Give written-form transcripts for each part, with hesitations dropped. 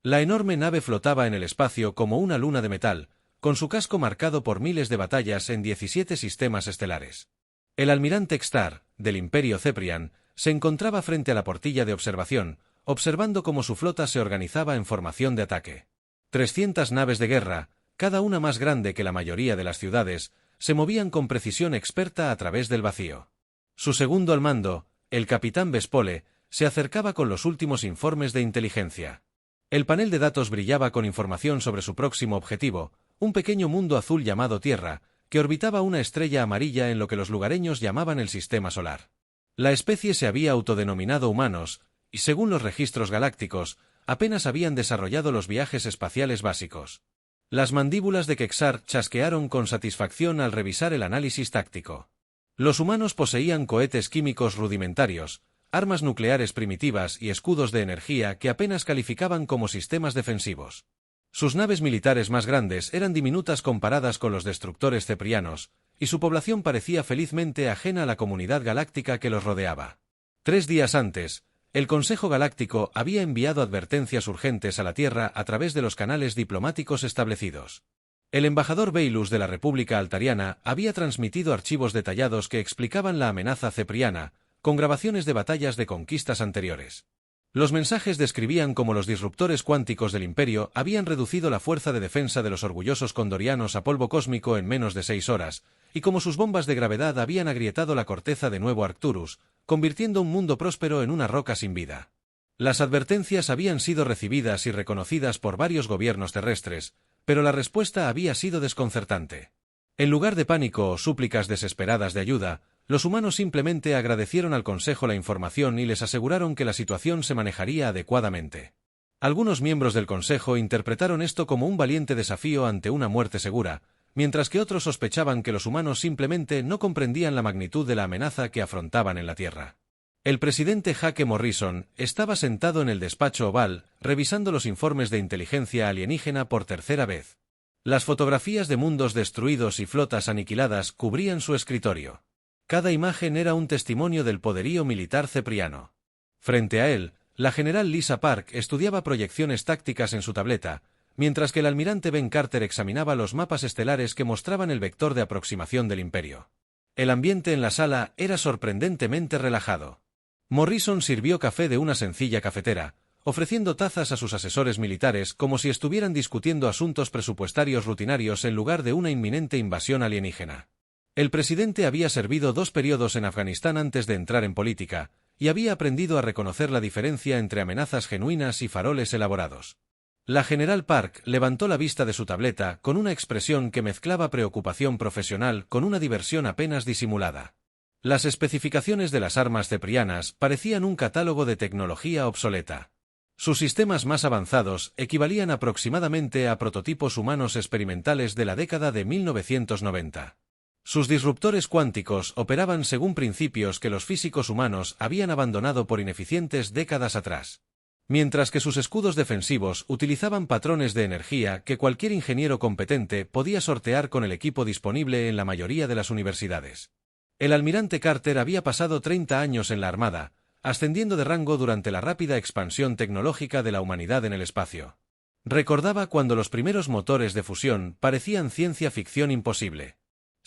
La enorme nave flotaba en el espacio como una luna de metal, con su casco marcado por miles de batallas en 17 sistemas estelares. El almirante Xtar, del Imperio Ceprian, se encontraba frente a la portilla de observación, observando cómo su flota se organizaba en formación de ataque. 300 naves de guerra, cada una más grande que la mayoría de las ciudades, se movían con precisión experta a través del vacío. Su segundo al mando, el capitán Vespole, se acercaba con los últimos informes de inteligencia. El panel de datos brillaba con información sobre su próximo objetivo, un pequeño mundo azul llamado Tierra, que orbitaba una estrella amarilla en lo que los lugareños llamaban el Sistema Solar. La especie se había autodenominado humanos, y según los registros galácticos, apenas habían desarrollado los viajes espaciales básicos. Las mandíbulas de Quexar chasquearon con satisfacción al revisar el análisis táctico. Los humanos poseían cohetes químicos rudimentarios, armas nucleares primitivas y escudos de energía que apenas calificaban como sistemas defensivos. Sus naves militares más grandes eran diminutas comparadas con los destructores ceprianos, y su población parecía felizmente ajena a la comunidad galáctica que los rodeaba. 3 días antes, el Consejo Galáctico había enviado advertencias urgentes a la Tierra a través de los canales diplomáticos establecidos. El embajador Beilus de la República Altariana había transmitido archivos detallados que explicaban la amenaza cepriana, con grabaciones de batallas de conquistas anteriores. Los mensajes describían cómo los disruptores cuánticos del Imperio habían reducido la fuerza de defensa de los orgullosos condorianos a polvo cósmico en menos de 6 horas, y cómo sus bombas de gravedad habían agrietado la corteza de Nuevo Arcturus, convirtiendo un mundo próspero en una roca sin vida. Las advertencias habían sido recibidas y reconocidas por varios gobiernos terrestres, pero la respuesta había sido desconcertante. En lugar de pánico o súplicas desesperadas de ayuda, los humanos simplemente agradecieron al Consejo la información y les aseguraron que la situación se manejaría adecuadamente. Algunos miembros del Consejo interpretaron esto como un valiente desafío ante una muerte segura, mientras que otros sospechaban que los humanos simplemente no comprendían la magnitud de la amenaza que afrontaban en la Tierra. El presidente Jake Morrison estaba sentado en el despacho oval, revisando los informes de inteligencia alienígena por tercera vez. Las fotografías de mundos destruidos y flotas aniquiladas cubrían su escritorio. Cada imagen era un testimonio del poderío militar cepriano. Frente a él, la general Lisa Park estudiaba proyecciones tácticas en su tableta, mientras que el almirante Ben Carter examinaba los mapas estelares que mostraban el vector de aproximación del Imperio. El ambiente en la sala era sorprendentemente relajado. Morrison sirvió café de una sencilla cafetera, ofreciendo tazas a sus asesores militares como si estuvieran discutiendo asuntos presupuestarios rutinarios en lugar de una inminente invasión alienígena. El presidente había servido 2 periodos en Afganistán antes de entrar en política, y había aprendido a reconocer la diferencia entre amenazas genuinas y faroles elaborados. La general Park levantó la vista de su tableta con una expresión que mezclaba preocupación profesional con una diversión apenas disimulada. Las especificaciones de las armas ceprianas parecían un catálogo de tecnología obsoleta. Sus sistemas más avanzados equivalían aproximadamente a prototipos humanos experimentales de la década de 1990. Sus disruptores cuánticos operaban según principios que los físicos humanos habían abandonado por ineficientes décadas atrás. Mientras que sus escudos defensivos utilizaban patrones de energía que cualquier ingeniero competente podía sortear con el equipo disponible en la mayoría de las universidades. El almirante Carter había pasado 30 años en la Armada, ascendiendo de rango durante la rápida expansión tecnológica de la humanidad en el espacio. Recordaba cuando los primeros motores de fusión parecían ciencia ficción imposible.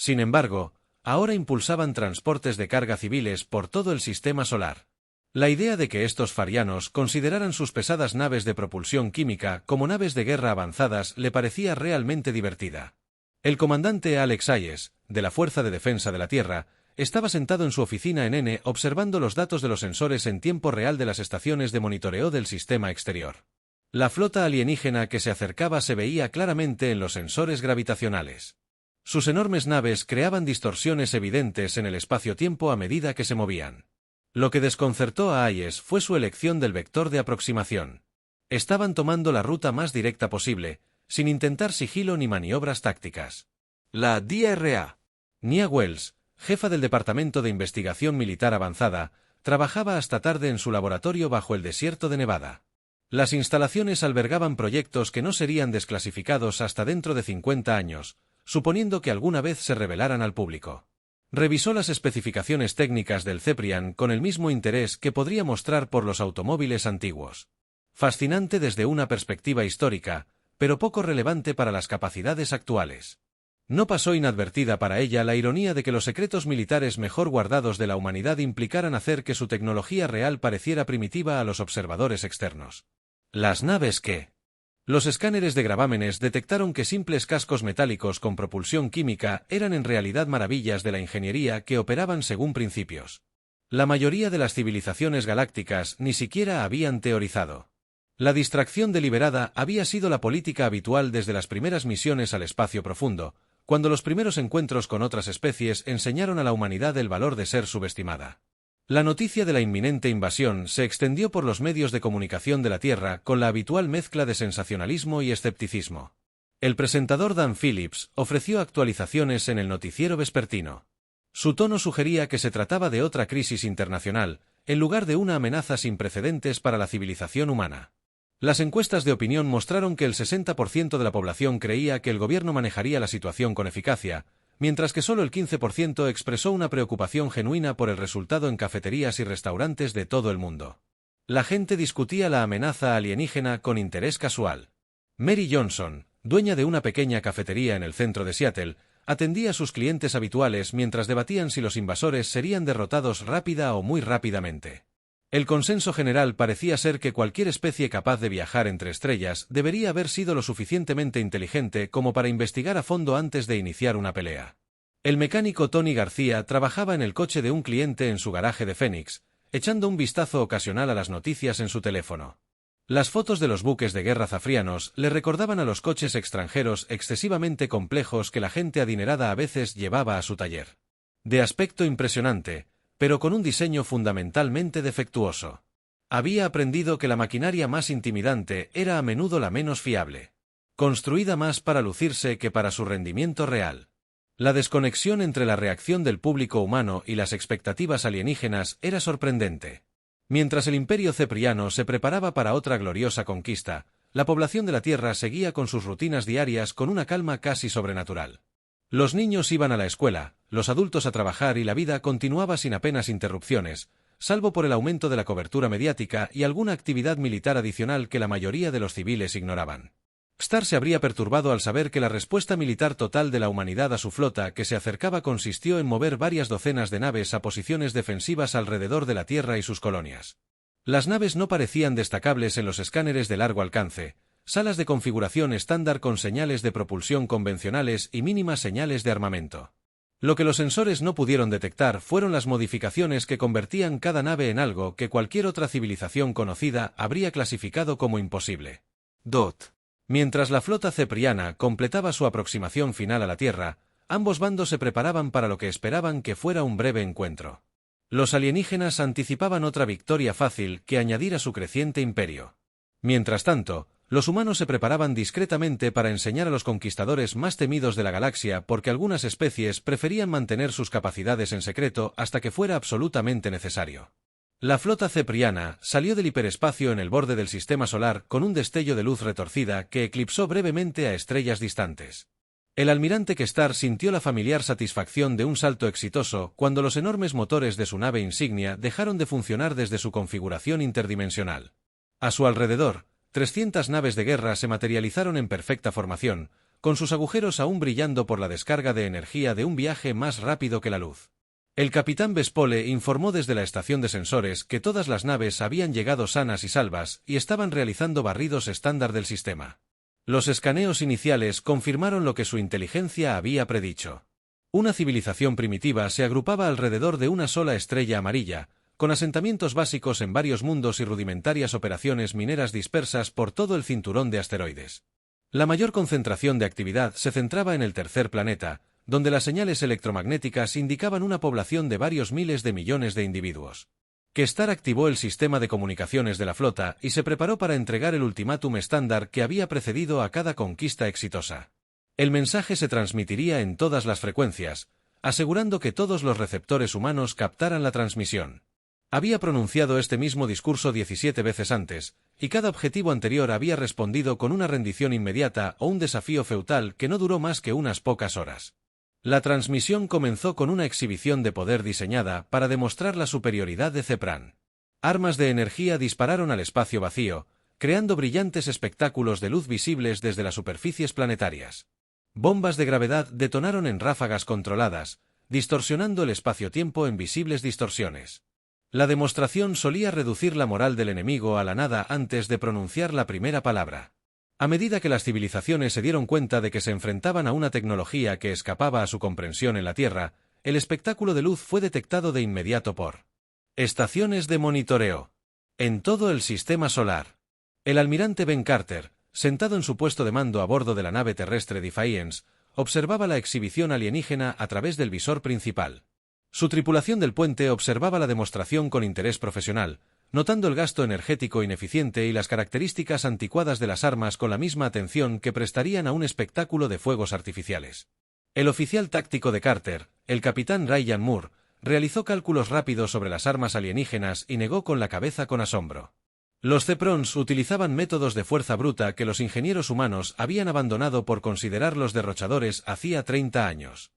Sin embargo, ahora impulsaban transportes de carga civiles por todo el sistema solar. La idea de que estos farianos consideraran sus pesadas naves de propulsión química como naves de guerra avanzadas le parecía realmente divertida. El comandante Alex Hayes, de la Fuerza de Defensa de la Tierra, estaba sentado en su oficina en N observando los datos de los sensores en tiempo real de las estaciones de monitoreo del sistema exterior. La flota alienígena que se acercaba se veía claramente en los sensores gravitacionales. Sus enormes naves creaban distorsiones evidentes en el espacio-tiempo a medida que se movían. Lo que desconcertó a Hayes fue su elección del vector de aproximación. Estaban tomando la ruta más directa posible, sin intentar sigilo ni maniobras tácticas. La DRA. Nia Wells, jefa del Departamento de Investigación Militar Avanzada, trabajaba hasta tarde en su laboratorio bajo el desierto de Nevada. Las instalaciones albergaban proyectos que no serían desclasificados hasta dentro de 50 años, suponiendo que alguna vez se revelaran al público. Revisó las especificaciones técnicas del Ceprian con el mismo interés que podría mostrar por los automóviles antiguos. Fascinante desde una perspectiva histórica, pero poco relevante para las capacidades actuales. No pasó inadvertida para ella la ironía de que los secretos militares mejor guardados de la humanidad implicaran hacer que su tecnología real pareciera primitiva a los observadores externos. Las naves que... Los escáneres de gravámenes detectaron que simples cascos metálicos con propulsión química eran en realidad maravillas de la ingeniería que operaban según principios. La mayoría de las civilizaciones galácticas ni siquiera habían teorizado. La distracción deliberada había sido la política habitual desde las primeras misiones al espacio profundo, cuando los primeros encuentros con otras especies enseñaron a la humanidad el valor de ser subestimada. La noticia de la inminente invasión se extendió por los medios de comunicación de la Tierra con la habitual mezcla de sensacionalismo y escepticismo. El presentador Dan Phillips ofreció actualizaciones en el noticiero vespertino. Su tono sugería que se trataba de otra crisis internacional, en lugar de una amenaza sin precedentes para la civilización humana. Las encuestas de opinión mostraron que el 60% de la población creía que el gobierno manejaría la situación con eficacia, mientras que solo el 15% expresó una preocupación genuina por el resultado en cafeterías y restaurantes de todo el mundo. La gente discutía la amenaza alienígena con interés casual. Mary Johnson, dueña de una pequeña cafetería en el centro de Seattle, atendía a sus clientes habituales mientras debatían si los invasores serían derrotados rápida o muy rápidamente. El consenso general parecía ser que cualquier especie capaz de viajar entre estrellas debería haber sido lo suficientemente inteligente como para investigar a fondo antes de iniciar una pelea. El mecánico Tony García trabajaba en el coche de un cliente en su garaje de Phoenix, echando un vistazo ocasional a las noticias en su teléfono. Las fotos de los buques de guerra zafrianos le recordaban a los coches extranjeros excesivamente complejos que la gente adinerada a veces llevaba a su taller. De aspecto impresionante, pero con un diseño fundamentalmente defectuoso. Había aprendido que la maquinaria más intimidante era a menudo la menos fiable, construida más para lucirse que para su rendimiento real. La desconexión entre la reacción del público humano y las expectativas alienígenas era sorprendente. Mientras el Imperio Cepriano se preparaba para otra gloriosa conquista, la población de la Tierra seguía con sus rutinas diarias con una calma casi sobrenatural. Los niños iban a la escuela, los adultos a trabajar y la vida continuaba sin apenas interrupciones, salvo por el aumento de la cobertura mediática y alguna actividad militar adicional que la mayoría de los civiles ignoraban. Star se habría perturbado al saber que la respuesta militar total de la humanidad a su flota que se acercaba consistió en mover varias docenas de naves a posiciones defensivas alrededor de la Tierra y sus colonias. Las naves no parecían destacables en los escáneres de largo alcance, salas de configuración estándar con señales de propulsión convencionales y mínimas señales de armamento. Lo que los sensores no pudieron detectar fueron las modificaciones que convertían cada nave en algo que cualquier otra civilización conocida habría clasificado como imposible. Mientras la flota cepriana completaba su aproximación final a la Tierra, ambos bandos se preparaban para lo que esperaban que fuera un breve encuentro. Los alienígenas anticipaban otra victoria fácil que añadir a su creciente imperio. Mientras tanto, los humanos se preparaban discretamente para enseñar a los conquistadores más temidos de la galaxia porque algunas especies preferían mantener sus capacidades en secreto hasta que fuera absolutamente necesario. La flota cepriana salió del hiperespacio en el borde del sistema solar con un destello de luz retorcida que eclipsó brevemente a estrellas distantes. El almirante Kestar sintió la familiar satisfacción de un salto exitoso cuando los enormes motores de su nave insignia dejaron de funcionar desde su configuración interdimensional. A su alrededor, 300 naves de guerra se materializaron en perfecta formación, con sus agujeros aún brillando por la descarga de energía de un viaje más rápido que la luz. El capitán Vespole informó desde la estación de sensores que todas las naves habían llegado sanas y salvas y estaban realizando barridos estándar del sistema. Los escaneos iniciales confirmaron lo que su inteligencia había predicho. Una civilización primitiva se agrupaba alrededor de una sola estrella amarilla, con asentamientos básicos en varios mundos y rudimentarias operaciones mineras dispersas por todo el cinturón de asteroides. La mayor concentración de actividad se centraba en el tercer planeta, donde las señales electromagnéticas indicaban una población de varios miles de millones de individuos. Kestar activó el sistema de comunicaciones de la flota y se preparó para entregar el ultimátum estándar que había precedido a cada conquista exitosa. El mensaje se transmitiría en todas las frecuencias, asegurando que todos los receptores humanos captaran la transmisión. Había pronunciado este mismo discurso 17 veces antes, y cada objetivo anterior había respondido con una rendición inmediata o un desafío feudal que no duró más que unas pocas horas. La transmisión comenzó con una exhibición de poder diseñada para demostrar la superioridad de Cepran. Armas de energía dispararon al espacio vacío, creando brillantes espectáculos de luz visibles desde las superficies planetarias. Bombas de gravedad detonaron en ráfagas controladas, distorsionando el espacio-tiempo en visibles distorsiones. La demostración solía reducir la moral del enemigo a la nada antes de pronunciar la primera palabra. A medida que las civilizaciones se dieron cuenta de que se enfrentaban a una tecnología que escapaba a su comprensión en la Tierra, el espectáculo de luz fue detectado de inmediato por estaciones de monitoreo en todo el sistema solar. El almirante Ben Carter, sentado en su puesto de mando a bordo de la nave terrestre Defiance, observaba la exhibición alienígena a través del visor principal. Su tripulación del puente observaba la demostración con interés profesional, notando el gasto energético ineficiente y las características anticuadas de las armas con la misma atención que prestarían a un espectáculo de fuegos artificiales. El oficial táctico de Carter, el capitán Ryan Moore, realizó cálculos rápidos sobre las armas alienígenas y negó con la cabeza con asombro. Los Zeprons utilizaban métodos de fuerza bruta que los ingenieros humanos habían abandonado por considerarlos derrochadores hacía 30 años.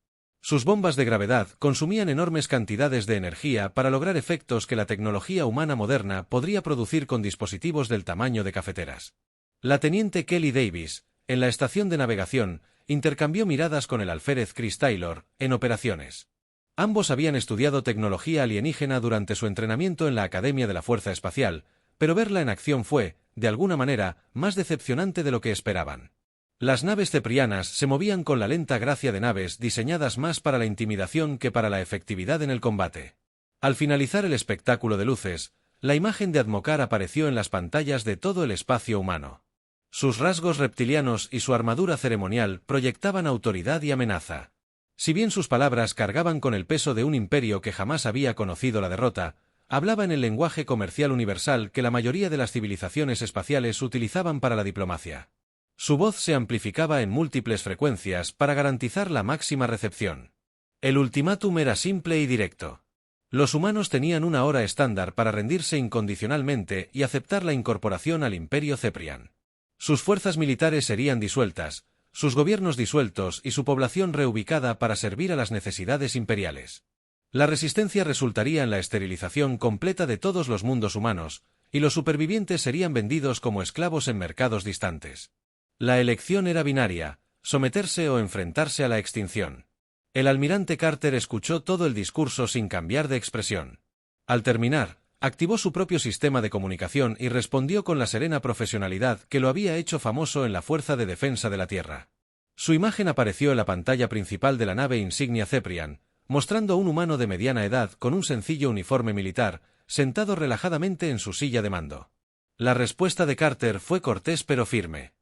Sus bombas de gravedad consumían enormes cantidades de energía para lograr efectos que la tecnología humana moderna podría producir con dispositivos del tamaño de cafeteras. La teniente Kelly Davis, en la estación de navegación, intercambió miradas con el alférez Chris Taylor, en operaciones. Ambos habían estudiado tecnología alienígena durante su entrenamiento en la Academia de la Fuerza Espacial, pero verla en acción fue, de alguna manera, más decepcionante de lo que esperaban. Las naves ceprianas se movían con la lenta gracia de naves diseñadas más para la intimidación que para la efectividad en el combate. Al finalizar el espectáculo de luces, la imagen de Admokar apareció en las pantallas de todo el espacio humano. Sus rasgos reptilianos y su armadura ceremonial proyectaban autoridad y amenaza. Si bien sus palabras cargaban con el peso de un imperio que jamás había conocido la derrota, hablaba en el lenguaje comercial universal que la mayoría de las civilizaciones espaciales utilizaban para la diplomacia. Su voz se amplificaba en múltiples frecuencias para garantizar la máxima recepción. El ultimátum era simple y directo. Los humanos tenían una hora estándar para rendirse incondicionalmente y aceptar la incorporación al Imperio Ceprian. Sus fuerzas militares serían disueltas, sus gobiernos disueltos y su población reubicada para servir a las necesidades imperiales. La resistencia resultaría en la esterilización completa de todos los mundos humanos, y los supervivientes serían vendidos como esclavos en mercados distantes. La elección era binaria, someterse o enfrentarse a la extinción. El almirante Carter escuchó todo el discurso sin cambiar de expresión. Al terminar, activó su propio sistema de comunicación y respondió con la serena profesionalidad que lo había hecho famoso en la Fuerza de Defensa de la Tierra. Su imagen apareció en la pantalla principal de la nave insignia Ceprian, mostrando a un humano de mediana edad con un sencillo uniforme militar, sentado relajadamente en su silla de mando. La respuesta de Carter fue cortés pero firme.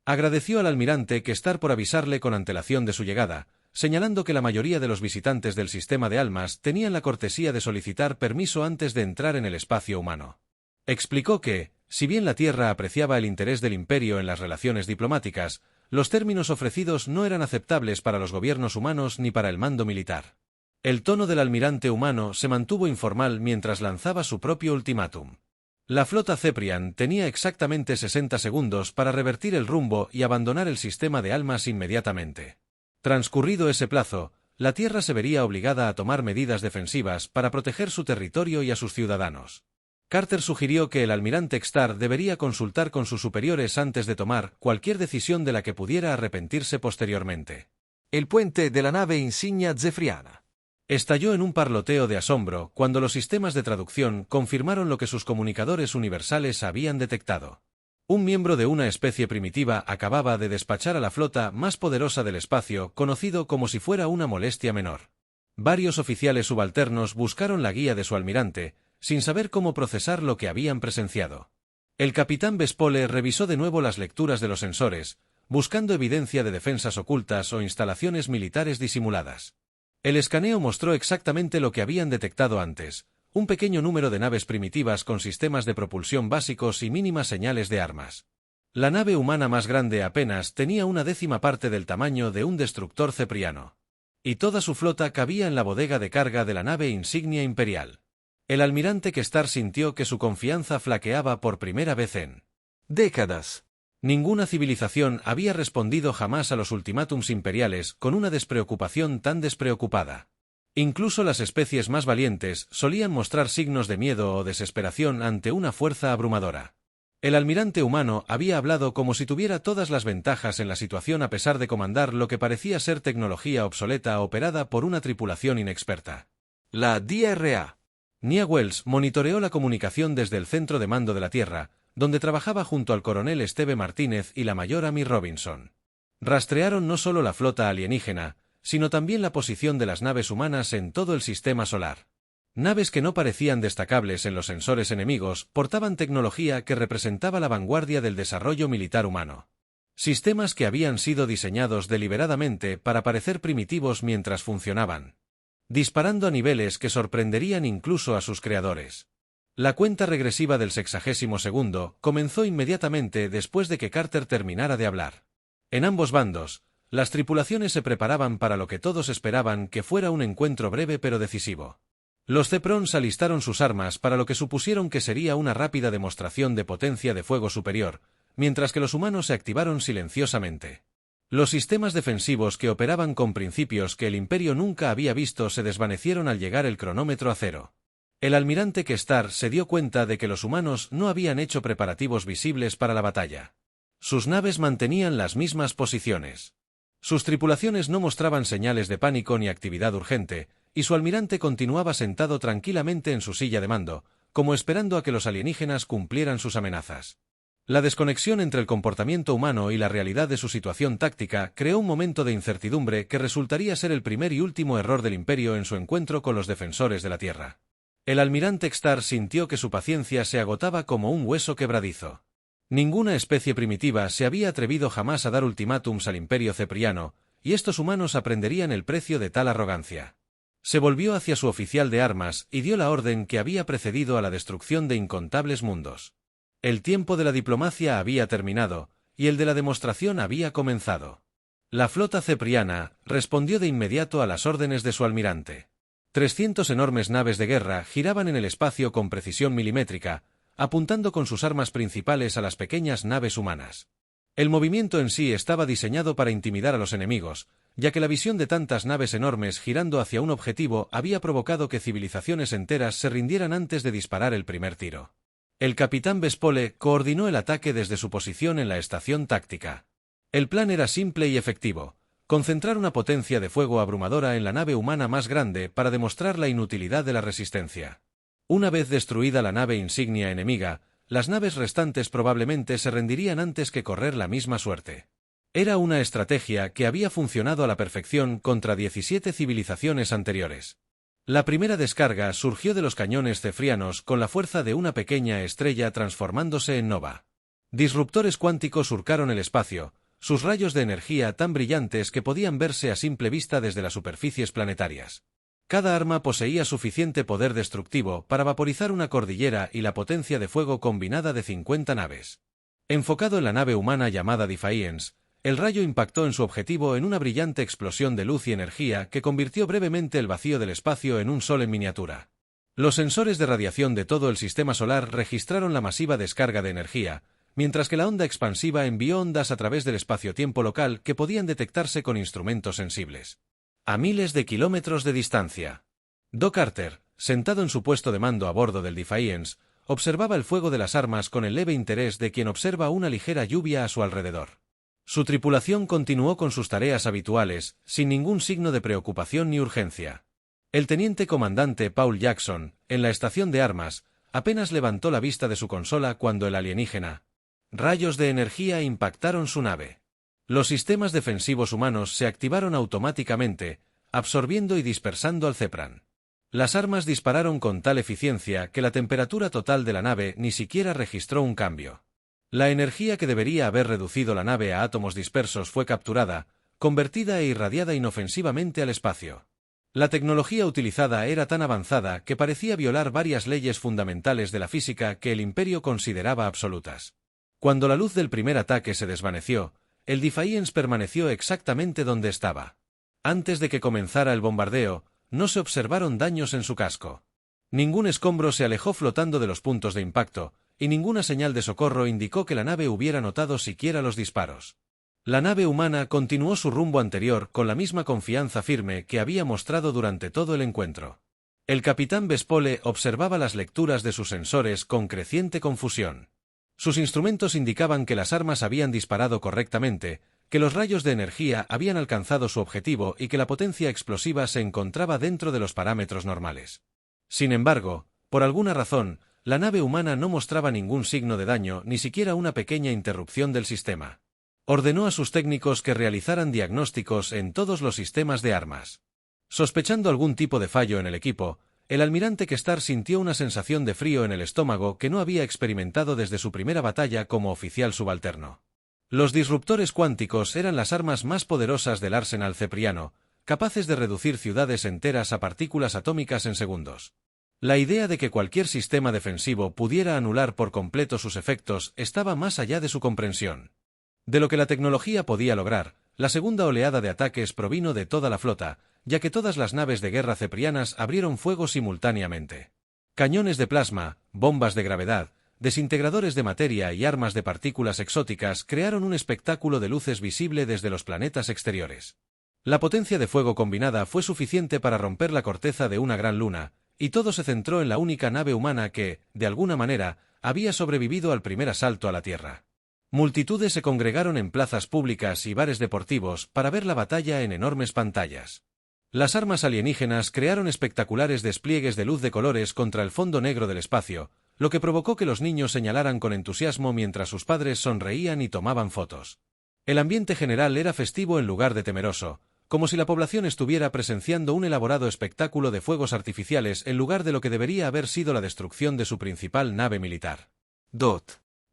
Agradeció al almirante que estar por avisarle con antelación de su llegada, señalando que la mayoría de los visitantes del sistema de almas tenían la cortesía de solicitar permiso antes de entrar en el espacio humano. Explicó que, si bien la Tierra apreciaba el interés del imperio en las relaciones diplomáticas, los términos ofrecidos no eran aceptables para los gobiernos humanos ni para el mando militar. El tono del almirante humano se mantuvo informal mientras lanzaba su propio ultimátum. La flota Ceprian tenía exactamente 60 segundos para revertir el rumbo y abandonar el sistema de almas inmediatamente. Transcurrido ese plazo, la Tierra se vería obligada a tomar medidas defensivas para proteger su territorio y a sus ciudadanos. Carter sugirió que el almirante Xtar debería consultar con sus superiores antes de tomar cualquier decisión de la que pudiera arrepentirse posteriormente. El puente de la nave insignia Zefriana estalló en un parloteo de asombro cuando los sistemas de traducción confirmaron lo que sus comunicadores universales habían detectado. Un miembro de una especie primitiva acababa de despachar a la flota más poderosa del espacio, conocido como si fuera una molestia menor. Varios oficiales subalternos buscaron la guía de su almirante, sin saber cómo procesar lo que habían presenciado. El capitán Vespole revisó de nuevo las lecturas de los sensores, buscando evidencia de defensas ocultas o instalaciones militares disimuladas. El escaneo mostró exactamente lo que habían detectado antes: un pequeño número de naves primitivas con sistemas de propulsión básicos y mínimas señales de armas. La nave humana más grande apenas tenía una décima parte del tamaño de un destructor cepriano. Y toda su flota cabía en la bodega de carga de la nave insignia imperial. El almirante Xtar sintió que su confianza flaqueaba por primera vez en décadas. Ninguna civilización había respondido jamás a los ultimátums imperiales con una despreocupación tan despreocupada. Incluso las especies más valientes solían mostrar signos de miedo o desesperación ante una fuerza abrumadora. El almirante humano había hablado como si tuviera todas las ventajas en la situación a pesar de comandar lo que parecía ser tecnología obsoleta operada por una tripulación inexperta. La DRA. Nia Wells monitoreó la comunicación desde el centro de mando de la Tierra, donde trabajaba junto al coronel Esteve Martínez y la mayor Amy Robinson. Rastrearon no solo la flota alienígena, sino también la posición de las naves humanas en todo el sistema solar. Naves que no parecían destacables en los sensores enemigos portaban tecnología que representaba la vanguardia del desarrollo militar humano. Sistemas que habían sido diseñados deliberadamente para parecer primitivos mientras funcionaban, disparando a niveles que sorprenderían incluso a sus creadores. La cuenta regresiva del 60º comenzó inmediatamente después de que Carter terminara de hablar. En ambos bandos, las tripulaciones se preparaban para lo que todos esperaban que fuera un encuentro breve pero decisivo. Los Zeprons alistaron sus armas para lo que supusieron que sería una rápida demostración de potencia de fuego superior, mientras que los humanos se activaron silenciosamente. Los sistemas defensivos que operaban con principios que el Imperio nunca había visto se desvanecieron al llegar el cronómetro a cero. El almirante Kestar se dio cuenta de que los humanos no habían hecho preparativos visibles para la batalla. Sus naves mantenían las mismas posiciones. Sus tripulaciones no mostraban señales de pánico ni actividad urgente, y su almirante continuaba sentado tranquilamente en su silla de mando, como esperando a que los alienígenas cumplieran sus amenazas. La desconexión entre el comportamiento humano y la realidad de su situación táctica creó un momento de incertidumbre que resultaría ser el primer y último error del Imperio en su encuentro con los defensores de la Tierra. El almirante Kestar sintió que su paciencia se agotaba como un hueso quebradizo. Ninguna especie primitiva se había atrevido jamás a dar ultimátums al Imperio Cepriano, y estos humanos aprenderían el precio de tal arrogancia. Se volvió hacia su oficial de armas y dio la orden que había precedido a la destrucción de incontables mundos. El tiempo de la diplomacia había terminado, y el de la demostración había comenzado. La flota cepriana respondió de inmediato a las órdenes de su almirante. 300 enormes naves de guerra giraban en el espacio con precisión milimétrica, apuntando con sus armas principales a las pequeñas naves humanas. El movimiento en sí estaba diseñado para intimidar a los enemigos, ya que la visión de tantas naves enormes girando hacia un objetivo había provocado que civilizaciones enteras se rindieran antes de disparar el primer tiro. El capitán Vespole coordinó el ataque desde su posición en la estación táctica. El plan era simple y efectivo: concentrar una potencia de fuego abrumadora en la nave humana más grande para demostrar la inutilidad de la resistencia. Una vez destruida la nave insignia enemiga, las naves restantes probablemente se rendirían antes que correr la misma suerte. Era una estrategia que había funcionado a la perfección contra 17 civilizaciones anteriores. La primera descarga surgió de los cañones cefrianos con la fuerza de una pequeña estrella transformándose en nova. Disruptores cuánticos surcaron el espacio, sus rayos de energía tan brillantes que podían verse a simple vista desde las superficies planetarias. Cada arma poseía suficiente poder destructivo para vaporizar una cordillera y la potencia de fuego combinada de 50 naves. Enfocado en la nave humana llamada Defiance, el rayo impactó en su objetivo en una brillante explosión de luz y energía que convirtió brevemente el vacío del espacio en un sol en miniatura. Los sensores de radiación de todo el sistema solar registraron la masiva descarga de energía, mientras que la onda expansiva envió ondas a través del espacio-tiempo local que podían detectarse con instrumentos sensibles. A miles de kilómetros de distancia, Doc Carter, sentado en su puesto de mando a bordo del Defiance, observaba el fuego de las armas con el leve interés de quien observa una ligera lluvia a su alrededor. Su tripulación continuó con sus tareas habituales, sin ningún signo de preocupación ni urgencia. El teniente comandante Paul Jackson, en la estación de armas, apenas levantó la vista de su consola cuando el alienígena. Rayos de energía impactaron su nave. Los sistemas defensivos humanos se activaron automáticamente, absorbiendo y dispersando al Zepran. Las armas dispararon con tal eficiencia que la temperatura total de la nave ni siquiera registró un cambio. La energía que debería haber reducido la nave a átomos dispersos fue capturada, convertida e irradiada inofensivamente al espacio. La tecnología utilizada era tan avanzada que parecía violar varias leyes fundamentales de la física que el Imperio consideraba absolutas. Cuando la luz del primer ataque se desvaneció, el Defiance permaneció exactamente donde estaba. Antes de que comenzara el bombardeo, no se observaron daños en su casco. Ningún escombro se alejó flotando de los puntos de impacto, y ninguna señal de socorro indicó que la nave hubiera notado siquiera los disparos. La nave humana continuó su rumbo anterior con la misma confianza firme que había mostrado durante todo el encuentro. El capitán Vespole observaba las lecturas de sus sensores con creciente confusión. Sus instrumentos indicaban que las armas habían disparado correctamente, que los rayos de energía habían alcanzado su objetivo y que la potencia explosiva se encontraba dentro de los parámetros normales. Sin embargo, por alguna razón, la nave humana no mostraba ningún signo de daño, ni siquiera una pequeña interrupción del sistema. Ordenó a sus técnicos que realizaran diagnósticos en todos los sistemas de armas. Sospechando algún tipo de fallo en el equipo, el almirante Kestar sintió una sensación de frío en el estómago que no había experimentado desde su primera batalla como oficial subalterno. Los disruptores cuánticos eran las armas más poderosas del arsenal cepriano, capaces de reducir ciudades enteras a partículas atómicas en segundos. La idea de que cualquier sistema defensivo pudiera anular por completo sus efectos estaba más allá de su comprensión. De lo que la tecnología podía lograr, la segunda oleada de ataques provino de toda la flota, ya que todas las naves de guerra ceprianas abrieron fuego simultáneamente. Cañones de plasma, bombas de gravedad, desintegradores de materia y armas de partículas exóticas crearon un espectáculo de luces visible desde los planetas exteriores. La potencia de fuego combinada fue suficiente para romper la corteza de una gran luna, y todo se centró en la única nave humana que, de alguna manera, había sobrevivido al primer asalto a la Tierra. Multitudes se congregaron en plazas públicas y bares deportivos para ver la batalla en enormes pantallas. Las armas alienígenas crearon espectaculares despliegues de luz de colores contra el fondo negro del espacio, lo que provocó que los niños señalaran con entusiasmo mientras sus padres sonreían y tomaban fotos. El ambiente general era festivo en lugar de temeroso, como si la población estuviera presenciando un elaborado espectáculo de fuegos artificiales en lugar de lo que debería haber sido la destrucción de su principal nave militar.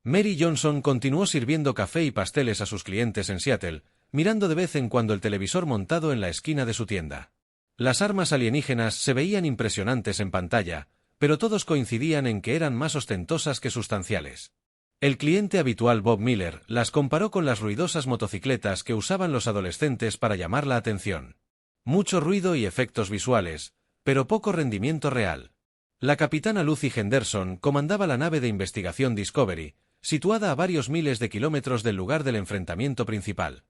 Mary Johnson continuó sirviendo café y pasteles a sus clientes en Seattle, mirando de vez en cuando el televisor montado en la esquina de su tienda. Las armas alienígenas se veían impresionantes en pantalla, pero todos coincidían en que eran más ostentosas que sustanciales. El cliente habitual Bob Miller las comparó con las ruidosas motocicletas que usaban los adolescentes para llamar la atención. Mucho ruido y efectos visuales, pero poco rendimiento real. La capitana Lucy Henderson comandaba la nave de investigación Discovery, situada a varios miles de kilómetros del lugar del enfrentamiento principal.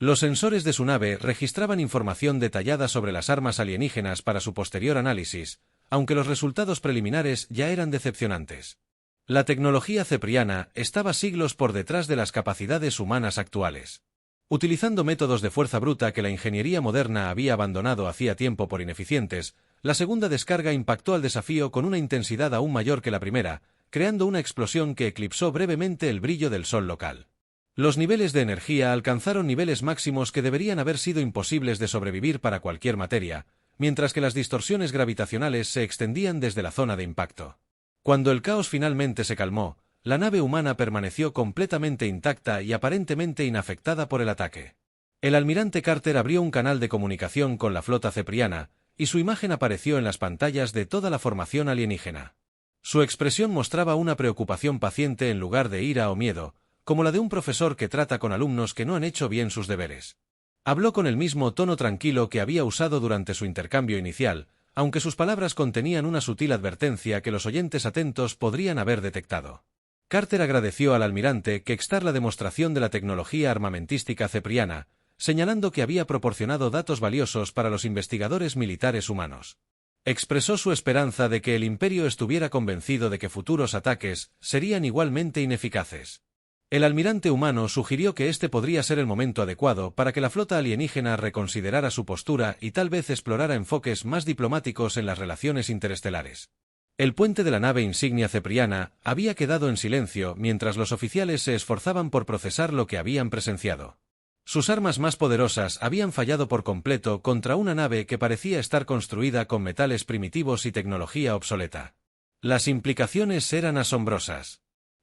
Los sensores de su nave registraban información detallada sobre las armas alienígenas para su posterior análisis, aunque los resultados preliminares ya eran decepcionantes. La tecnología cepriana estaba siglos por detrás de las capacidades humanas actuales. Utilizando métodos de fuerza bruta que la ingeniería moderna había abandonado hacía tiempo por ineficientes, la segunda descarga impactó al desafío con una intensidad aún mayor que la primera, creando una explosión que eclipsó brevemente el brillo del sol local. Los niveles de energía alcanzaron niveles máximos que deberían haber sido imposibles de sobrevivir para cualquier materia, mientras que las distorsiones gravitacionales se extendían desde la zona de impacto. Cuando el caos finalmente se calmó, la nave humana permaneció completamente intacta y aparentemente inafectada por el ataque. El almirante Carter abrió un canal de comunicación con la flota cepriana, y su imagen apareció en las pantallas de toda la formación alienígena. Su expresión mostraba una preocupación paciente en lugar de ira o miedo, como la de un profesor que trata con alumnos que no han hecho bien sus deberes. Habló con el mismo tono tranquilo que había usado durante su intercambio inicial, aunque sus palabras contenían una sutil advertencia que los oyentes atentos podrían haber detectado. Carter agradeció al almirante Kestar la demostración de la tecnología armamentística cepriana, señalando que había proporcionado datos valiosos para los investigadores militares humanos. Expresó su esperanza de que el Imperio estuviera convencido de que futuros ataques serían igualmente ineficaces. El almirante humano sugirió que este podría ser el momento adecuado para que la flota alienígena reconsiderara su postura y tal vez explorara enfoques más diplomáticos en las relaciones interestelares. El puente de la nave insignia cepriana había quedado en silencio mientras los oficiales se esforzaban por procesar lo que habían presenciado. Sus armas más poderosas habían fallado por completo contra una nave que parecía estar construida con metales primitivos y tecnología obsoleta. Las implicaciones eran asombrosas.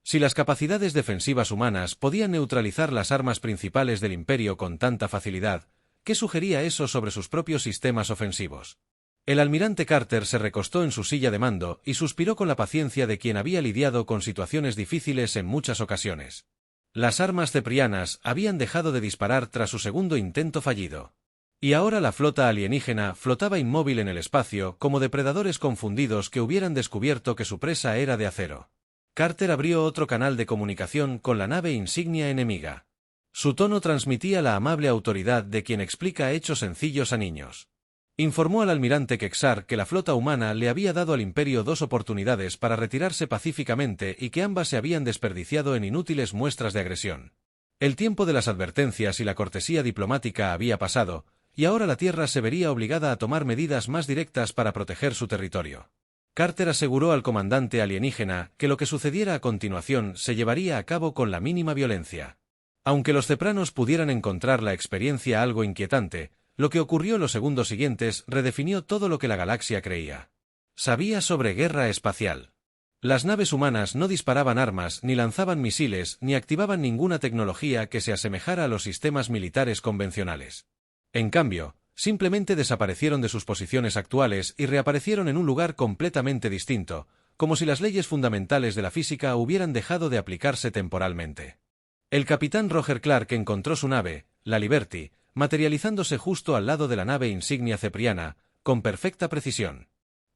Si las capacidades defensivas humanas podían neutralizar las armas principales del Imperio con tanta facilidad, ¿qué sugería eso sobre sus propios sistemas ofensivos? El almirante Carter se recostó en su silla de mando y suspiró con la paciencia de quien había lidiado con situaciones difíciles en muchas ocasiones. Las armas ceprianas habían dejado de disparar tras su segundo intento fallido. Y ahora la flota alienígena flotaba inmóvil en el espacio como depredadores confundidos que hubieran descubierto que su presa era de acero. Carter abrió otro canal de comunicación con la nave insignia enemiga. Su tono transmitía la amable autoridad de quien explica hechos sencillos a niños. Informó al almirante Kexar que la flota humana le había dado al Imperio 2 oportunidades para retirarse pacíficamente y que ambas se habían desperdiciado en inútiles muestras de agresión. El tiempo de las advertencias y la cortesía diplomática había pasado, y ahora la Tierra se vería obligada a tomar medidas más directas para proteger su territorio. Carter aseguró al comandante alienígena que lo que sucediera a continuación se llevaría a cabo con la mínima violencia. Aunque los cepranos pudieran encontrar la experiencia algo inquietante, lo que ocurrió en los segundos siguientes redefinió todo lo que la galaxia creía. Sabía sobre guerra espacial. Las naves humanas no disparaban armas, ni lanzaban misiles, ni activaban ninguna tecnología que se asemejara a los sistemas militares convencionales. En cambio, simplemente desaparecieron de sus posiciones actuales y reaparecieron en un lugar completamente distinto, como si las leyes fundamentales de la física hubieran dejado de aplicarse temporalmente. El capitán Roger Clark encontró su nave, la Liberty, materializándose justo al lado de la nave insignia cepriana, con perfecta precisión.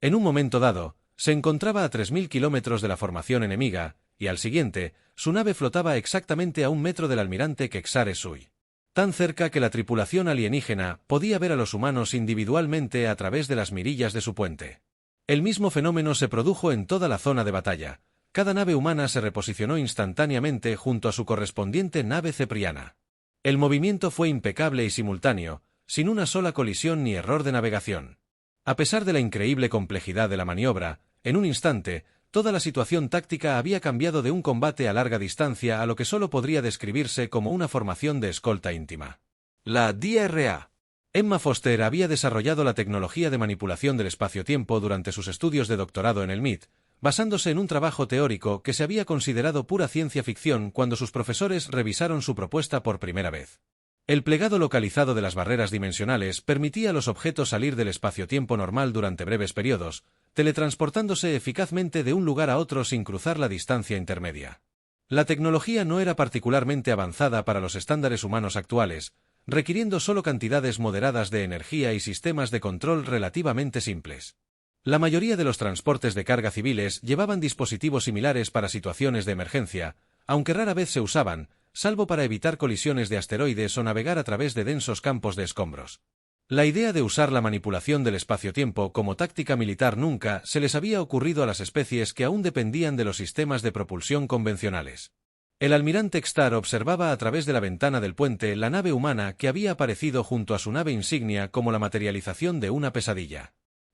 En un momento dado, se encontraba a 3000 kilómetros de la formación enemiga, y al siguiente, su nave flotaba exactamente a 1 metro del almirante Kexar Esui. Tan cerca que la tripulación alienígena podía ver a los humanos individualmente a través de las mirillas de su puente. El mismo fenómeno se produjo en toda la zona de batalla. Cada nave humana se reposicionó instantáneamente junto a su correspondiente nave cepriana. El movimiento fue impecable y simultáneo, sin una sola colisión ni error de navegación. A pesar de la increíble complejidad de la maniobra, en un instante, toda la situación táctica había cambiado de un combate a larga distancia a lo que solo podría describirse como una formación de escolta íntima. La DRA. Emma Foster había desarrollado la tecnología de manipulación del espacio-tiempo durante sus estudios de doctorado en el MIT, basándose en un trabajo teórico que se había considerado pura ciencia ficción cuando sus profesores revisaron su propuesta por primera vez. El plegado localizado de las barreras dimensionales permitía a los objetos salir del espacio-tiempo normal durante breves periodos, teletransportándose eficazmente de un lugar a otro sin cruzar la distancia intermedia. La tecnología no era particularmente avanzada para los estándares humanos actuales, requiriendo solo cantidades moderadas de energía y sistemas de control relativamente simples. La mayoría de los transportes de carga civiles llevaban dispositivos similares para situaciones de emergencia, aunque rara vez se usaban, salvo para evitar colisiones de asteroides o navegar a través de densos campos de escombros. La idea de usar la manipulación del espacio-tiempo como táctica militar nunca se les había ocurrido a las especies que aún dependían de los sistemas de propulsión convencionales. El almirante Kexar observaba a través de la ventana del puente la nave humana que había aparecido junto a su nave insignia como la materialización de una pesadilla.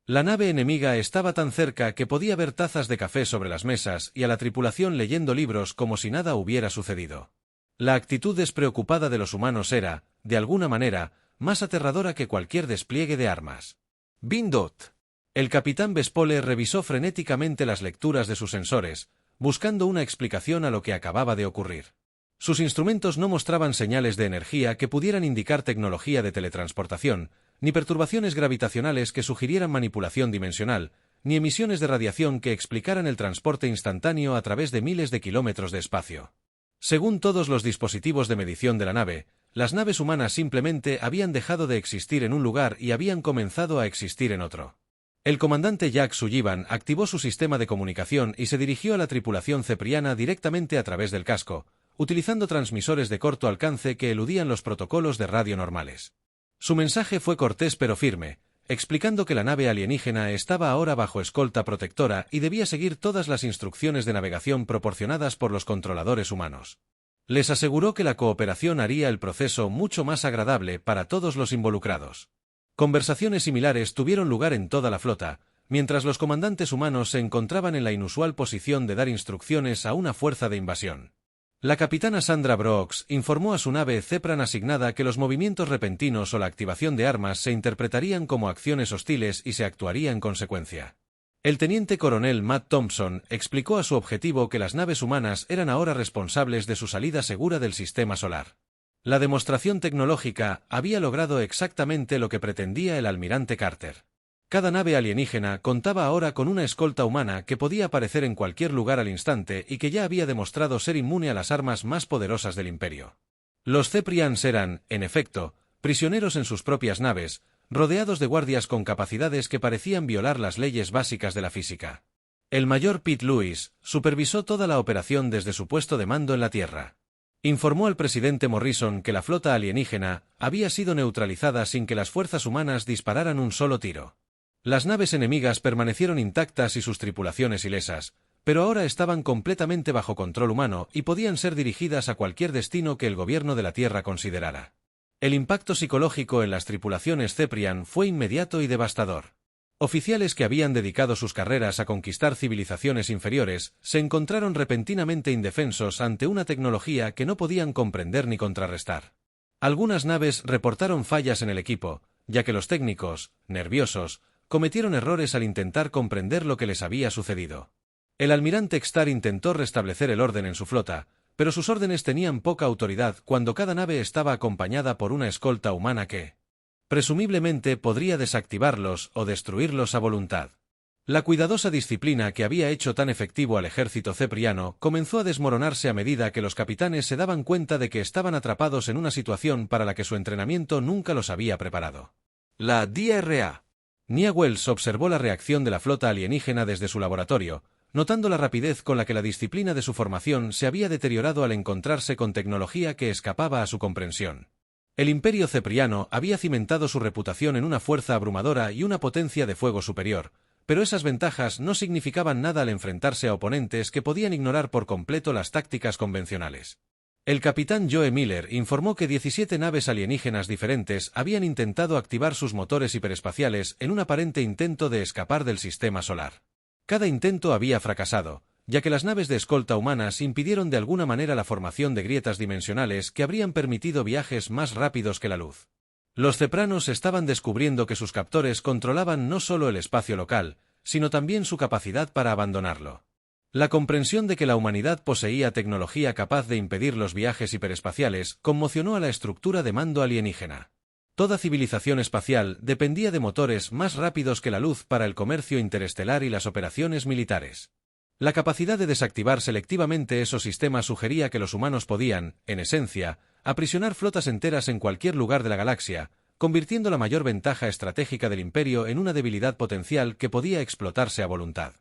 La nave enemiga estaba tan cerca que podía ver tazas de café sobre las mesas y a la tripulación leyendo libros como si nada hubiera sucedido. La actitud despreocupada de los humanos era, de alguna manera, más aterradora que cualquier despliegue de armas. Bindot. El capitán Vespole revisó frenéticamente las lecturas de sus sensores, buscando una explicación a lo que acababa de ocurrir. Sus instrumentos no mostraban señales de energía que pudieran indicar tecnología de teletransportación, ni perturbaciones gravitacionales que sugirieran manipulación dimensional, ni emisiones de radiación que explicaran el transporte instantáneo a través de miles de kilómetros de espacio. Según todos los dispositivos de medición de la nave, las naves humanas simplemente habían dejado de existir en un lugar y habían comenzado a existir en otro. El comandante Jack Sullivan activó su sistema de comunicación y se dirigió a la tripulación cepriana directamente a través del casco, utilizando transmisores de corto alcance que eludían los protocolos de radio normales. Su mensaje fue cortés pero firme, explicando que la nave alienígena estaba ahora bajo escolta protectora y debía seguir todas las instrucciones de navegación proporcionadas por los controladores humanos. Les aseguró que la cooperación haría el proceso mucho más agradable para todos los involucrados. Conversaciones similares tuvieron lugar en toda la flota, mientras los comandantes humanos se encontraban en la inusual posición de dar instrucciones a una fuerza de invasión. La capitana Sandra Brooks informó a su nave Cepran asignada que los movimientos repentinos o la activación de armas se interpretarían como acciones hostiles y se actuaría en consecuencia. El teniente coronel Matt Thompson explicó a su objetivo que las naves humanas eran ahora responsables de su salida segura del sistema solar. La demostración tecnológica había logrado exactamente lo que pretendía el almirante Carter. Cada nave alienígena contaba ahora con una escolta humana que podía aparecer en cualquier lugar al instante y que ya había demostrado ser inmune a las armas más poderosas del Imperio. Los Ceprians eran, en efecto, prisioneros en sus propias naves, rodeados de guardias con capacidades que parecían violar las leyes básicas de la física. El mayor Pete Lewis supervisó toda la operación desde su puesto de mando en la Tierra. Informó al presidente Morrison que la flota alienígena había sido neutralizada sin que las fuerzas humanas dispararan un solo tiro. Las naves enemigas permanecieron intactas y sus tripulaciones ilesas, pero ahora estaban completamente bajo control humano y podían ser dirigidas a cualquier destino que el gobierno de la Tierra considerara. El impacto psicológico en las tripulaciones Ceprian fue inmediato y devastador. Oficiales que habían dedicado sus carreras a conquistar civilizaciones inferiores se encontraron repentinamente indefensos ante una tecnología que no podían comprender ni contrarrestar. Algunas naves reportaron fallas en el equipo, ya que los técnicos, nerviosos, cometieron errores al intentar comprender lo que les había sucedido. El almirante X-Star intentó restablecer el orden en su flota, pero sus órdenes tenían poca autoridad cuando cada nave estaba acompañada por una escolta humana que, presumiblemente, podría desactivarlos o destruirlos a voluntad. La cuidadosa disciplina que había hecho tan efectivo al ejército cepriano comenzó a desmoronarse a medida que los capitanes se daban cuenta de que estaban atrapados en una situación para la que su entrenamiento nunca los había preparado. La DRA. Nia Wells observó la reacción de la flota alienígena desde su laboratorio, notando la rapidez con la que la disciplina de su formación se había deteriorado al encontrarse con tecnología que escapaba a su comprensión. El imperio cepriano había cimentado su reputación en una fuerza abrumadora y una potencia de fuego superior, pero esas ventajas no significaban nada al enfrentarse a oponentes que podían ignorar por completo las tácticas convencionales. El capitán Joe Miller informó que 17 naves alienígenas diferentes habían intentado activar sus motores hiperespaciales en un aparente intento de escapar del sistema solar. Cada intento había fracasado, ya que las naves de escolta humanas impidieron de alguna manera la formación de grietas dimensionales que habrían permitido viajes más rápidos que la luz. Los cepranos estaban descubriendo que sus captores controlaban no solo el espacio local, sino también su capacidad para abandonarlo. La comprensión de que la humanidad poseía tecnología capaz de impedir los viajes hiperespaciales conmocionó a la estructura de mando alienígena. Toda civilización espacial dependía de motores más rápidos que la luz para el comercio interestelar y las operaciones militares. La capacidad de desactivar selectivamente esos sistemas sugería que los humanos podían, en esencia, aprisionar flotas enteras en cualquier lugar de la galaxia, convirtiendo la mayor ventaja estratégica del imperio en una debilidad potencial que podía explotarse a voluntad.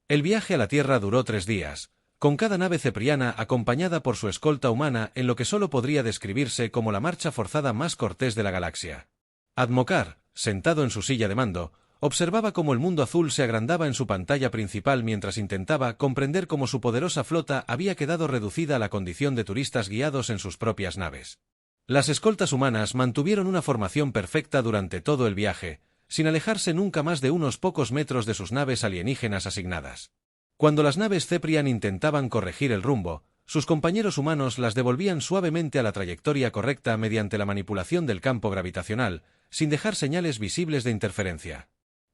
El viaje a la Tierra duró 3 días, con cada nave cepriana acompañada por su escolta humana en lo que solo podría describirse como la marcha forzada más cortés de la galaxia. Admokar, sentado en su silla de mando, observaba cómo el mundo azul se agrandaba en su pantalla principal mientras intentaba comprender cómo su poderosa flota había quedado reducida a la condición de turistas guiados en sus propias naves. Las escoltas humanas mantuvieron una formación perfecta durante todo el viaje, sin alejarse nunca más de unos pocos metros de sus naves alienígenas asignadas. Cuando las naves Ceprian intentaban corregir el rumbo, sus compañeros humanos las devolvían suavemente a la trayectoria correcta mediante la manipulación del campo gravitacional, sin dejar señales visibles de interferencia.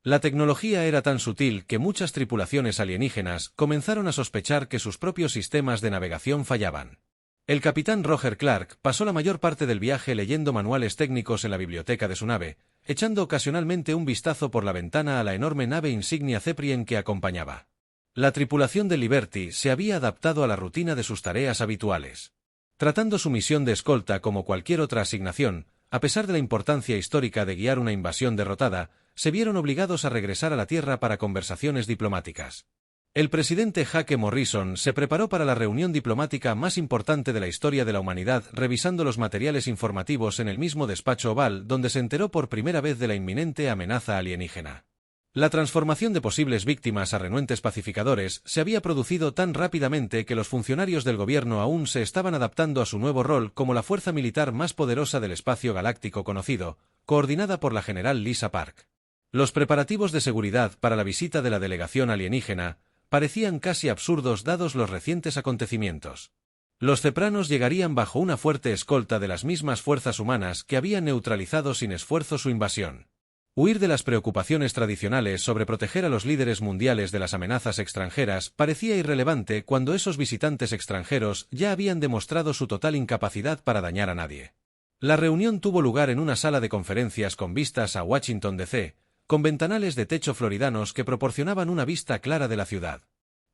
La tecnología era tan sutil que muchas tripulaciones alienígenas comenzaron a sospechar que sus propios sistemas de navegación fallaban. El capitán Roger Clark pasó la mayor parte del viaje leyendo manuales técnicos en la biblioteca de su nave, echando ocasionalmente un vistazo por la ventana a la enorme nave insignia Ceprien que acompañaba. La tripulación de Liberty se había adaptado a la rutina de sus tareas habituales. Tratando su misión de escolta como cualquier otra asignación, a pesar de la importancia histórica de guiar una invasión derrotada, se vieron obligados a regresar a la Tierra para conversaciones diplomáticas. El presidente Jake Morrison se preparó para la reunión diplomática más importante de la historia de la humanidad, revisando los materiales informativos en el mismo despacho oval donde se enteró por primera vez de la inminente amenaza alienígena. La transformación de posibles víctimas a renuentes pacificadores se había producido tan rápidamente que los funcionarios del gobierno aún se estaban adaptando a su nuevo rol como la fuerza militar más poderosa del espacio galáctico conocido, coordinada por la general Lisa Park. Los preparativos de seguridad para la visita de la delegación alienígena parecían casi absurdos dados los recientes acontecimientos. Los cepranos llegarían bajo una fuerte escolta de las mismas fuerzas humanas que habían neutralizado sin esfuerzo su invasión. Huir de las preocupaciones tradicionales sobre proteger a los líderes mundiales de las amenazas extranjeras parecía irrelevante cuando esos visitantes extranjeros ya habían demostrado su total incapacidad para dañar a nadie. La reunión tuvo lugar en una sala de conferencias con vistas a Washington D.C., con ventanales de techo floridanos que proporcionaban una vista clara de la ciudad.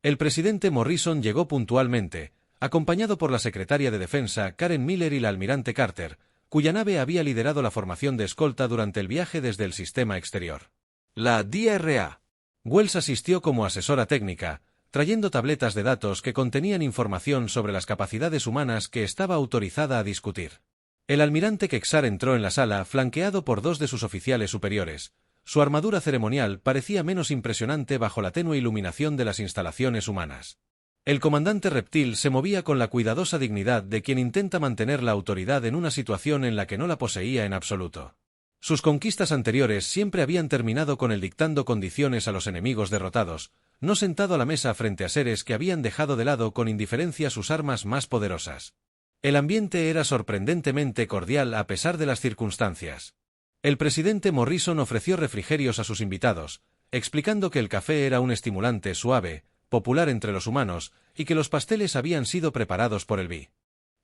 El presidente Morrison llegó puntualmente, acompañado por la secretaria de Defensa Karen Miller y la almirante Carter, cuya nave había liderado la formación de escolta durante el viaje desde el sistema exterior. La DRA. Wells asistió como asesora técnica, trayendo tabletas de datos que contenían información sobre las capacidades humanas que estaba autorizada a discutir. El almirante Kexar entró en la sala flanqueado por dos de sus oficiales superiores. Su armadura ceremonial parecía menos impresionante bajo la tenue iluminación de las instalaciones humanas. El comandante reptil se movía con la cuidadosa dignidad de quien intenta mantener la autoridad en una situación en la que no la poseía en absoluto. Sus conquistas anteriores siempre habían terminado con él dictando condiciones a los enemigos derrotados, no sentado a la mesa frente a seres que habían dejado de lado con indiferencia sus armas más poderosas. El ambiente era sorprendentemente cordial a pesar de las circunstancias. El presidente Morrison ofreció refrigerios a sus invitados, explicando que el café era un estimulante suave, popular entre los humanos, y que los pasteles habían sido preparados por el Vi.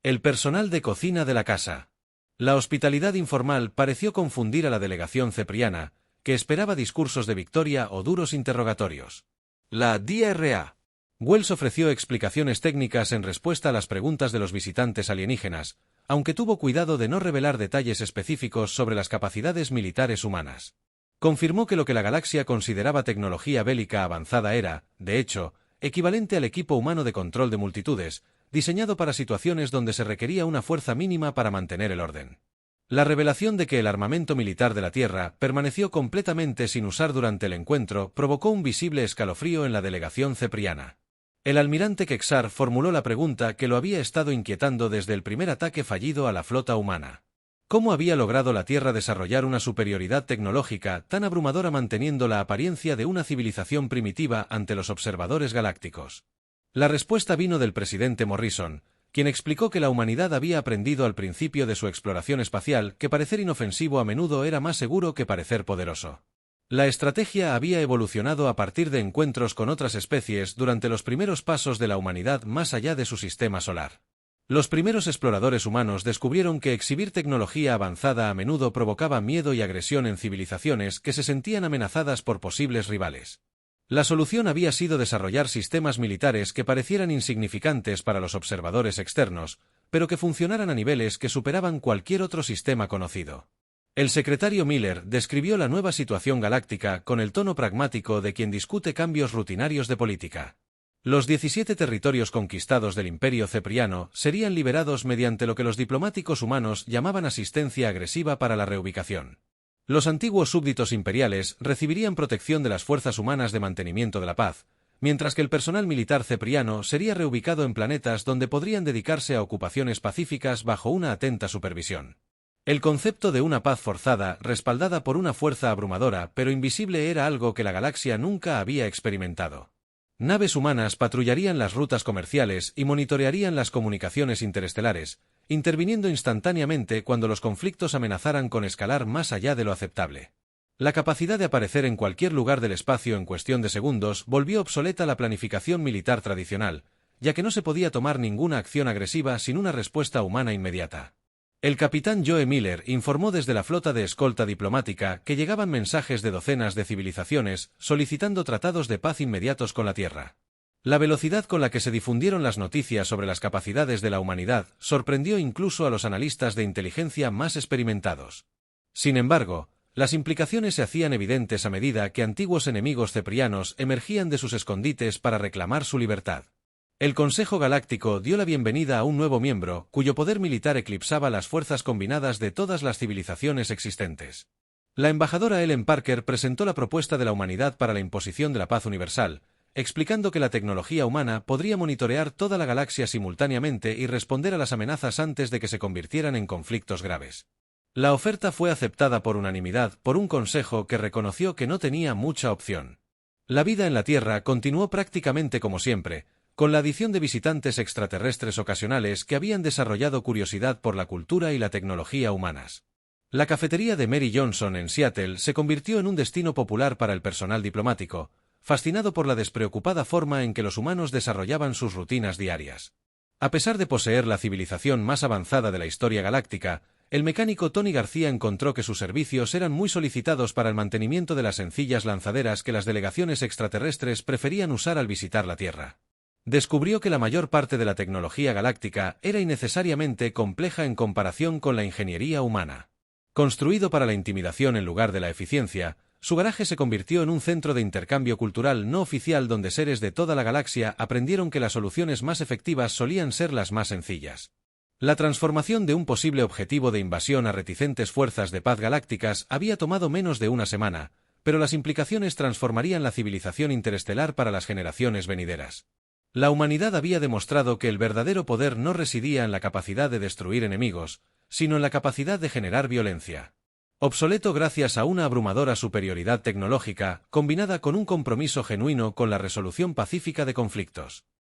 El personal de cocina de la casa. La hospitalidad informal pareció confundir a la delegación cepriana, que esperaba discursos de victoria o duros interrogatorios. La DRA. Wells ofreció explicaciones técnicas en respuesta a las preguntas de los visitantes alienígenas, aunque tuvo cuidado de no revelar detalles específicos sobre las capacidades militares humanas. Confirmó que lo que la galaxia consideraba tecnología bélica avanzada era, de hecho, equivalente al equipo humano de control de multitudes, diseñado para situaciones donde se requería una fuerza mínima para mantener el orden. La revelación de que el armamento militar de la Tierra permaneció completamente sin usar durante el encuentro provocó un visible escalofrío en la delegación cepriana. El almirante Kexar formuló la pregunta que lo había estado inquietando desde el primer ataque fallido a la flota humana. ¿Cómo había logrado la Tierra desarrollar una superioridad tecnológica tan abrumadora manteniendo la apariencia de una civilización primitiva ante los observadores galácticos? La respuesta vino del presidente Morrison, quien explicó que la humanidad había aprendido al principio de su exploración espacial que parecer inofensivo a menudo era más seguro que parecer poderoso. La estrategia había evolucionado a partir de encuentros con otras especies durante los primeros pasos de la humanidad más allá de su sistema solar. Los primeros exploradores humanos descubrieron que exhibir tecnología avanzada a menudo provocaba miedo y agresión en civilizaciones que se sentían amenazadas por posibles rivales. La solución había sido desarrollar sistemas militares que parecieran insignificantes para los observadores externos, pero que funcionaran a niveles que superaban cualquier otro sistema conocido. El secretario Miller describió la nueva situación galáctica con el tono pragmático de quien discute cambios rutinarios de política. Los 17 territorios conquistados del Imperio Cepriano serían liberados mediante lo que los diplomáticos humanos llamaban asistencia agresiva para la reubicación. Los antiguos súbditos imperiales recibirían protección de las fuerzas humanas de mantenimiento de la paz, mientras que el personal militar cepriano sería reubicado en planetas donde podrían dedicarse a ocupaciones pacíficas bajo una atenta supervisión. El concepto de una paz forzada, respaldada por una fuerza abrumadora pero invisible, era algo que la galaxia nunca había experimentado. Naves humanas patrullarían las rutas comerciales y monitorearían las comunicaciones interestelares, interviniendo instantáneamente cuando los conflictos amenazaran con escalar más allá de lo aceptable. La capacidad de aparecer en cualquier lugar del espacio en cuestión de segundos volvió obsoleta la planificación militar tradicional, ya que no se podía tomar ninguna acción agresiva sin una respuesta humana inmediata. El capitán Joe Miller informó desde la flota de escolta diplomática que llegaban mensajes de docenas de civilizaciones solicitando tratados de paz inmediatos con la Tierra. La velocidad con la que se difundieron las noticias sobre las capacidades de la humanidad sorprendió incluso a los analistas de inteligencia más experimentados. Sin embargo, las implicaciones se hacían evidentes a medida que antiguos enemigos ceprianos emergían de sus escondites para reclamar su libertad. El Consejo Galáctico dio la bienvenida a un nuevo miembro, cuyo poder militar eclipsaba las fuerzas combinadas de todas las civilizaciones existentes. La embajadora Ellen Parker presentó la propuesta de la humanidad para la imposición de la paz universal, explicando que la tecnología humana podría monitorear toda la galaxia simultáneamente y responder a las amenazas antes de que se convirtieran en conflictos graves. La oferta fue aceptada por unanimidad por un consejo que reconoció que no tenía mucha opción. La vida en la Tierra continuó prácticamente como siempre, con la adición de visitantes extraterrestres ocasionales que habían desarrollado curiosidad por la cultura y la tecnología humanas. La cafetería de Mary Johnson en Seattle se convirtió en un destino popular para el personal diplomático, fascinado por la despreocupada forma en que los humanos desarrollaban sus rutinas diarias. A pesar de poseer la civilización más avanzada de la historia galáctica, el mecánico Tony García encontró que sus servicios eran muy solicitados para el mantenimiento de las sencillas lanzaderas que las delegaciones extraterrestres preferían usar al visitar la Tierra. Descubrió que la mayor parte de la tecnología galáctica era innecesariamente compleja en comparación con la ingeniería humana. Construido para la intimidación en lugar de la eficiencia, Su garaje se convirtió en un centro de intercambio cultural no oficial donde seres de toda la galaxia aprendieron que las soluciones más efectivas solían ser las más sencillas. La transformación de un posible objetivo de invasión a reticentes fuerzas de paz galácticas había tomado menos de una semana, pero las implicaciones transformarían la civilización interestelar para las generaciones venideras. La humanidad había demostrado que el verdadero poder no residía en la capacidad de destruir enemigos, sino en la capacidad de generar violencia. Obsoleto gracias a una abrumadora superioridad tecnológica, combinada con un compromiso genuino con la resolución pacífica de conflictos.